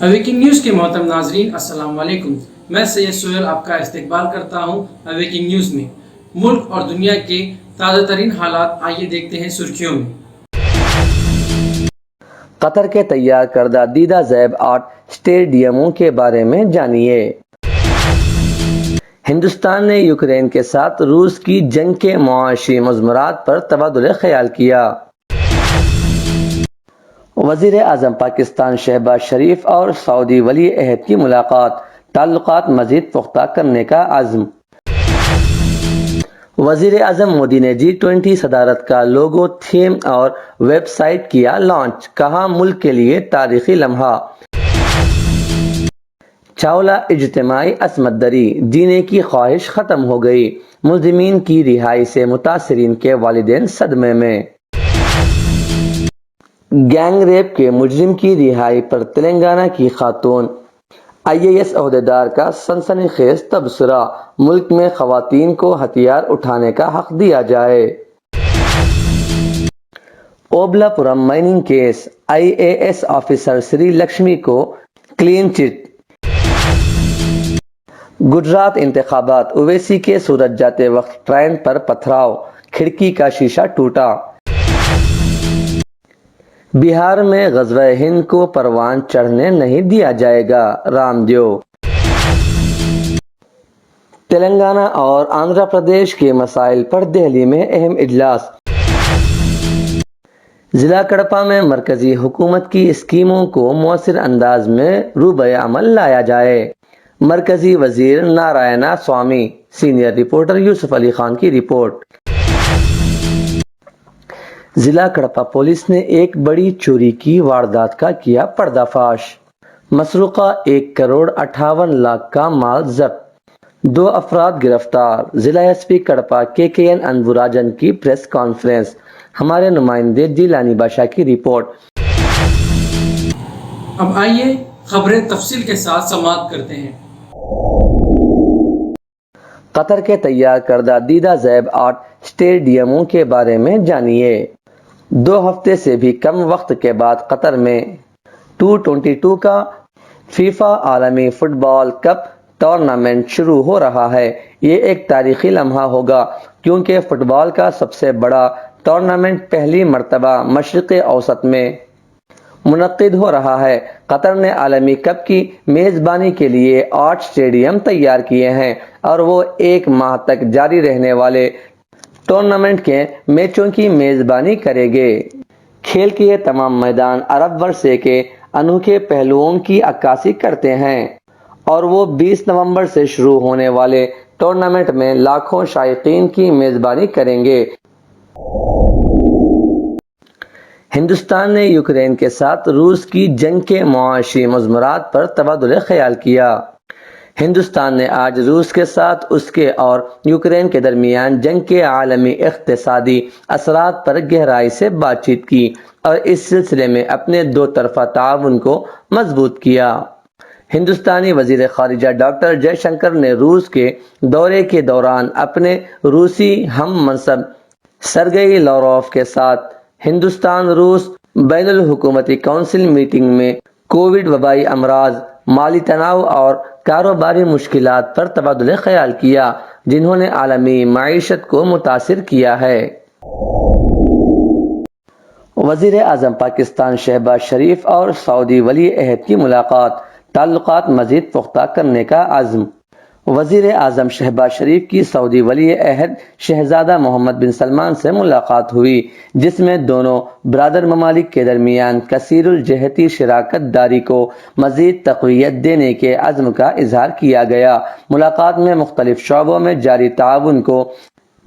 Awaking news کے محترم ناظرین السلام علیکم۔ میں سید سہیل آپ کا استقبال کرتا ہوں اویکنگ نیوز میں۔ ملک اور دنیا کے تازہ ترین حالات آئیے دیکھتے ہیں سرخیوں میں۔ قطر کے تیار کردہ دیدہ زیب آرٹ اسٹیڈیموں کے بارے میں جانیے۔ ہندوستان نے یوکرین کے ساتھ روس کی جنگ کے معاشی مضمرات پر تبادلہ خیال کیا۔ وزیر اعظم پاکستان شہباز شریف اور سعودی ولی عہد کی ملاقات، تعلقات مزید پختہ کرنے کا عزم۔ وزیر اعظم مودی نے G20 صدارت کا لوگو، تھیم اور ویب سائٹ کیا لانچ، کہا ملک کے لیے تاریخی لمحہ۔ چاولہ اجتماعی عصمت دری، جینے کی خواہش ختم ہو گئی، ملزمین کی رہائی سے متاثرین کے والدین صدمے میں۔ گینگ ریپ کے مجرم کی رہائی پر تلنگانہ کی خاتون IAS عہدیدار کا سنسنی خیز تبصرہ، ملک میں خواتین کو ہتھیار اٹھانے کا حق دیا جائے۔ اوبلا پورم مائننگ کیس، IAS آفیسر سری لکشمی کو کلین چٹ۔ گجرات انتخابات، اویسی کے سورت جاتے وقت ٹرین پر پتھراؤ، کھڑکی کا شیشہ ٹوٹا۔ بہار میں غزوہ ہند کو پروان چڑھنے نہیں دیا جائے گا، رام دیو۔ تلنگانہ اور آندھرا پردیش کے مسائل پر دہلی میں اہم اجلاس۔ ضلع کڑپا میں مرکزی حکومت کی اسکیموں کو مؤثر انداز میں روبہ عمل لایا جائے، مرکزی وزیر نارائنا سوامی۔ سینئر رپورٹر یوسف علی خان کی رپورٹ۔ ضلع کڑپا پولیس نے ایک بڑی چوری کی واردات کا کیا پردہ فاش، مسروقہ 1,58,00,000 کا مال ضبط، 2 افراد گرفتار۔ ضلع SP کڑپا KKN انبوراجن کی پریس کانفرنس، ہمارے نمائندے جیلانی بادشاہ کی رپورٹ۔ اب آئیے خبریں تفصیل کے ساتھ سماعت کرتے ہیں۔ قطر کے تیار کردہ دیدہ زیب آرٹ اسٹیڈیموں کے بارے میں جانیے۔ 2 ہفتے سے بھی کم وقت کے بعد قطر میں 2022 کا فیفا عالمی فٹ بال کپ ٹورنامنٹ شروع ہو رہا ہے۔ یہ ایک تاریخی لمحہ ہوگا کیونکہ فٹ بال کا سب سے بڑا ٹورنامنٹ پہلی مرتبہ مشرق اوسط میں منعقد ہو رہا ہے۔ قطر نے عالمی کپ کی میزبانی کے لیے 8 اسٹیڈیم تیار کیے ہیں اور وہ 1 ماہ تک جاری رہنے والے ٹورنامنٹ کے میچوں کی میزبانی کریں گے۔ کھیل کے یہ تمام میدان عرب ورثے کے انوکھے پہلوؤں کی عکاسی کرتے ہیں اور وہ 20 نومبر سے شروع ہونے والے ٹورنامنٹ میں لاکھوں شائقین کی میزبانی کریں گے۔ ہندوستان نے یوکرین کے ساتھ روس کی جنگ کے معاشی مضمرات پر تبادلہ خیال کیا۔ ہندوستان نے آج روس کے ساتھ اس کے اور یوکرین کے درمیان جنگ کے عالمی اقتصادی اثرات پر گہرائی سے بات چیت کی اور اس سلسلے میں اپنے 2 طرفہ تعاون کو مضبوط کیا۔ ہندوستانی وزیر خارجہ ڈاکٹر جے شنکر نے روس کے دورے کے دوران اپنے روسی ہم منصب سرگئی لاروف کے ساتھ ہندوستان روس بین الحکومتی کونسل میٹنگ میں کووڈ، وبائی امراض، مالی تناؤ اور کاروباری مشکلات پر تبادلہ خیال کیا، جنہوں نے عالمی معیشت کو متاثر کیا ہے۔ وزیر اعظم پاکستان شہباز شریف اور سعودی ولی عہد کی ملاقات، تعلقات مزید پختہ کرنے کا عزم۔ وزیر اعظم شہباز شریف کی سعودی ولی عہد شہزادہ محمد بن سلمان سے ملاقات ہوئی، جس میں دونوں برادر ممالک کے درمیان کثیر الجہتی شراکت داری کو مزید تقویت دینے کے عزم کا اظہار کیا گیا۔ ملاقات میں مختلف شعبوں میں جاری تعاون کو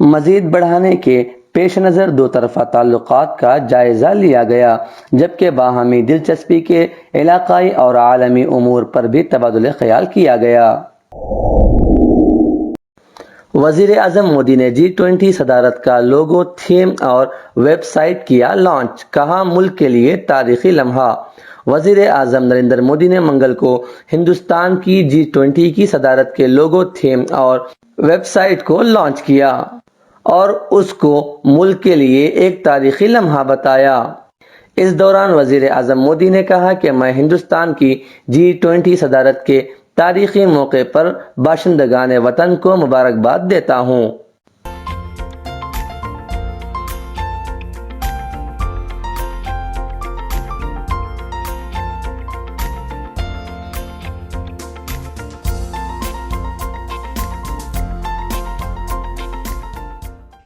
مزید بڑھانے کے پیش نظر 2 طرفہ تعلقات کا جائزہ لیا گیا، جبکہ باہمی دلچسپی کے علاقائی اور عالمی امور پر بھی تبادلہ خیال کیا گیا۔ وزیر اعظم مودی نے G20 صدارت کا لوگو، تھیم اور ویب سائٹ کیا لانچ، کہا ملک کے لیے تاریخی لمحہ۔ وزیر اعظم نریندر مودی نے منگل کو ہندوستان کی G20 کی صدارت کے لوگو، تھیم اور ویب سائٹ کو لانچ کیا اور اس کو ملک کے لیے ایک تاریخی لمحہ بتایا۔ اس دوران وزیر اعظم مودی نے کہا کہ میں ہندوستان کی G20 صدارت کے تاریخی موقع پر باشندگان وطن کو مبارکباد دیتا ہوں۔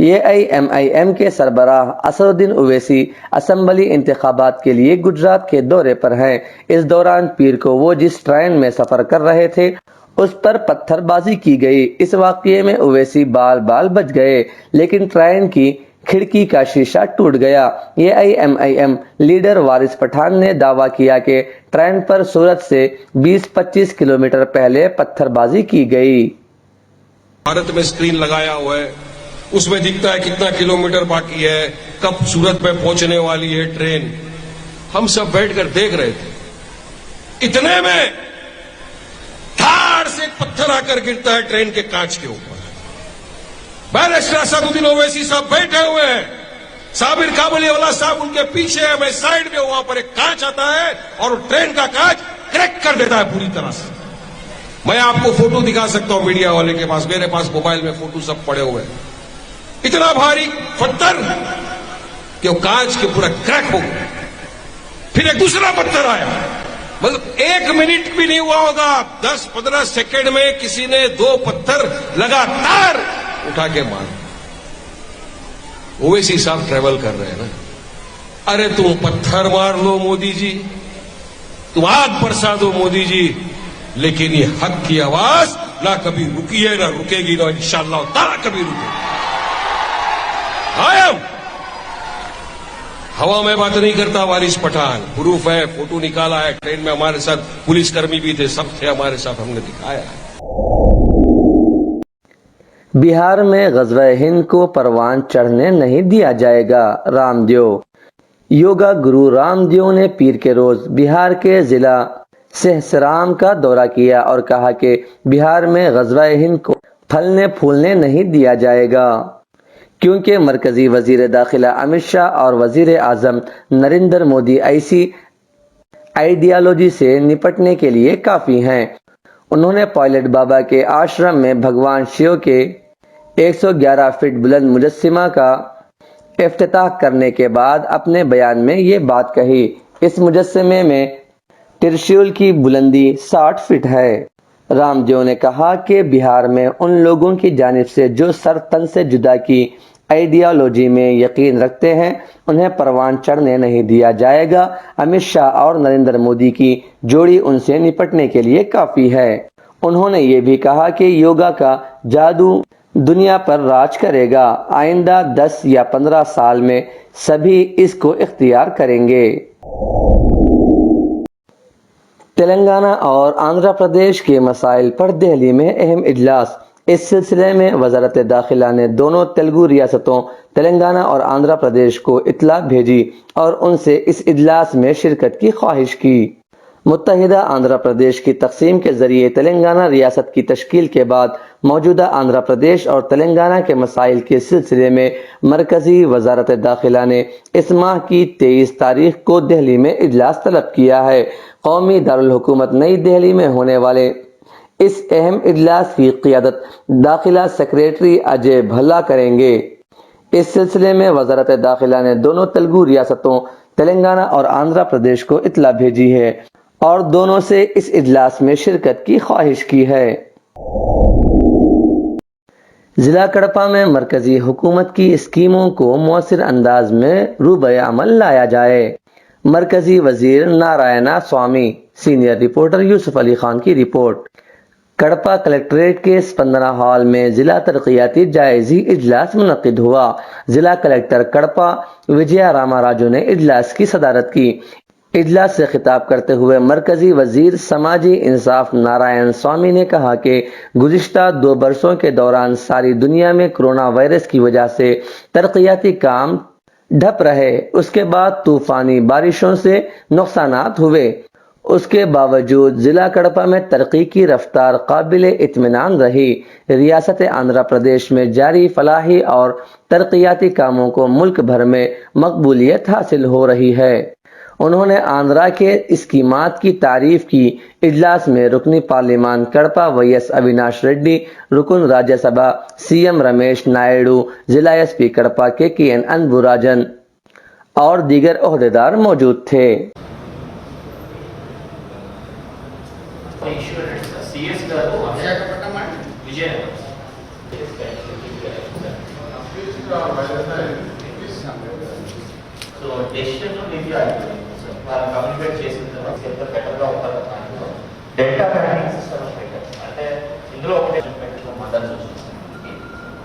AIMIM کے سربراہ اسدالدین اویسی اسمبلی انتخابات کے لیے گجرات کے دورے پر ہیں۔ اس دوران پیر کو وہ جس ٹرین میں سفر کر رہے تھے اس پر پتھر بازی کی گئی۔ اس واقعے میں اویسی بال بچ گئے لیکن ٹرین کی کھڑکی کا شیشہ ٹوٹ گیا۔ AIMIM لیڈر وارث پٹھان نے دعویٰ کیا کہ ٹرین پر سورت سے 20-25 کلومیٹر پہلے پتھر بازی کی گئی۔ بھارت میں اسکرین لگایا ہوا ہے، اس میں دکھتا ہے کتنا کلومیٹر باقی ہے، کب سورت میں پہنچنے والی ہے ٹرین۔ ہم سب بیٹھ کر دیکھ رہے تھے، اتنے میں دھاڑ سے ایک پتھر آ کر گرتا ہے ٹرین کے کانچ کے اوپر۔ بیرسٹر اسدالدین اویسی صاحب بیٹھے ہوئے ہیں، صابر کابلی والا صاحب ان کے پیچھے ہے، میں سائڈ میں وہاں پر ایک کانچ آتا ہے اور ٹرین کا کانچ کریک کر دیتا ہے پوری طرح سے۔ میں آپ کو فوٹو دکھا سکتا ہوں میڈیا والے کے پاس، میرے پاس موبائل میں فوٹو سب پڑے ہوئے ہیں۔ اتنا بھاری پتھر کہ وہ کانچ کے پورا کریک ہو گیا۔ پھر ایک دوسرا پتھر آیا، مطلب 1 منٹ بھی نہیں ہوا ہوگا، 10-15 سیکنڈ میں کسی نے 2 پتھر لگاتار اٹھا کے مار۔ اویسی صاحب ٹریول کر رہے ہیں نا، ارے تم پتھر مار لو مودی جی، تم آگ برسا دو مودی جی، لیکن یہ حق کی آواز نہ کبھی رکی ہے نہ رکے گی، نہ انشاءاللہ تعالی کبھی رکے گی۔ ہوا میں بات نہیں کرتا وارث پٹھان، پروف ہے، فوٹو نکالا ہے، ٹرین میں ہمارے ساتھ پولیس کرمی بھی تھے، سب تھے ہمارے ساتھ، ہم نے دکھایا ہے۔ بہار میں غزوہ ہند کو پروان چڑھنے نہیں دیا جائے گا، رام دیو۔ یوگا گرو رام دیو نے پیر کے روز بہار کے ضلع سہسرام کا دورہ کیا اور کہا کہ بہار میں غزوہ ہند کو پھلنے پھولنے نہیں دیا جائے گا کیونکہ مرکزی وزیر داخلہ امت شاہ اور وزیر اعظم نریندر مودی ایسی آئیڈیالوجی سے نپٹنے کے لیے کافی ہیں۔ انہوں نے پائلٹ بابا کے آشرم میں بھگوان شیو کے 111 فٹ بلند مجسمہ کا افتتاح کرنے کے بعد اپنے بیان میں یہ بات کہی۔ اس مجسمے میں ترشول کی بلندی 60 فٹ ہے۔ رام دیو نے کہا کہ بہار میں ان لوگوں کی جانب سے جو سر تن سے جدا کی آئیڈیالوجی میں یقین رکھتے ہیں انہیں پروان چڑھنے نہیں دیا جائے گا۔ امت شاہ اور نریندر مودی کی جوڑی ان سے نپٹنے کے لیے کافی ہے۔ انہوں نے یہ بھی کہا کہ یوگا کا جادو دنیا پر راج کرے گا، آئندہ 10 یا 15 سال میں سبھی اس کو اختیار کریں گے۔ تلنگانہ اور آندھرا پردیش کے مسائل پر دہلی میں اہم اجلاس۔ اس سلسلے میں وزارت داخلہ نے دونوں تلگو ریاستوں تلنگانہ اور آندھرا پردیش کو اطلاع بھیجی اور ان سے اس اجلاس میں شرکت کی خواہش کی۔ متحدہ آندھرا پردیش کی تقسیم کے ذریعے تلنگانہ ریاست کی تشکیل کے بعد موجودہ آندھرا پردیش اور تلنگانہ کے مسائل کے سلسلے میں مرکزی وزارت داخلہ نے اس ماہ کی 23 تاریخ کو دہلی میں اجلاس طلب کیا ہے۔ قومی دارالحکومت نئی دہلی میں ہونے والے اس اہم اجلاس کی قیادت داخلہ سیکریٹری اجے بھلا کریں گے۔ اس سلسلے میں وزارت داخلہ نے دونوں تلگو ریاستوں تلنگانہ اور آندھرا پردیش کو اطلاع بھیجی ہے اور دونوں سے اس اجلاس میں شرکت کی خواہش کی ہے۔ ضلع کڑپا میں مرکزی حکومت کی اسکیموں کو مؤثر انداز میں روبہ عمل لایا جائے۔ مرکزی وزیر نارائنا سوامی۔ سینئر رپورٹر یوسف علی خان کی رپورٹ۔ کڑپا کلکٹریٹ کے اسپندنا ہال میں ضلع ترقیاتی جائزی اجلاس منعقد ہوا۔ ضلع کلکٹر کڑپا وجیا راما راجو نے اجلاس کی صدارت کی۔ اجلاس سے خطاب کرتے ہوئے مرکزی وزیر سماجی انصاف نارائن سوامی نے کہا کہ گزشتہ 2 برسوں کے دوران ساری دنیا میں کرونا وائرس کی وجہ سے ترقیاتی کام ڈھپ رہے، اس کے بعد طوفانی بارشوں سے نقصانات ہوئے، اس کے باوجود ضلع کڑپا میں ترقی کی رفتار قابل اطمینان رہی۔ ریاست آندھرا پردیش میں جاری فلاحی اور ترقیاتی کاموں کو ملک بھر میں مقبولیت حاصل ہو رہی ہے۔ انہوں نے آندھرا کے اسکیمات کی تعریف کی۔ اجلاس میں رکن پارلیمان کڑپا وی ایس اویناش ریڈی، رکن راجیہ سبھا سی ایم رمیش نائیڈو، ضلع ایس پی کڑپا کے این انبوراجن اور دیگر عہدیدار موجود تھے۔ సో డెసిషన్ రివ్యూ అయిపోయింది. సో మనం కమ్యూనికేట్ చేసిన తర్వాత ఎంత బెటర్గా ఉంటుంది దాంట్లో డేటా బ్యాంకింగ్ సిస్టమ్ పెట్టారు. అంటే ఇందులో ఒకటి పెట్టడం మద్దతు చూస్తుంది.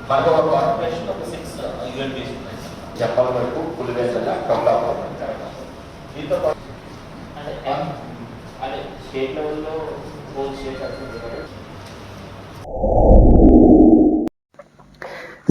మనకు ఒక కార్పొరేషన్ ఒక 6 యూఎల్బీస్ ఉన్నాయి. చెప్పల వరకు పులివెందుల కమలాపురం దీంతో పాటు అంటే స్టేట్ లెవెల్లో హోల్ స్టేట్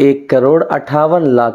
1,58,00,000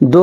2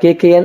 KKN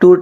2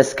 SK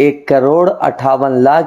1,58,00,000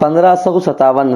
1557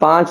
5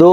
2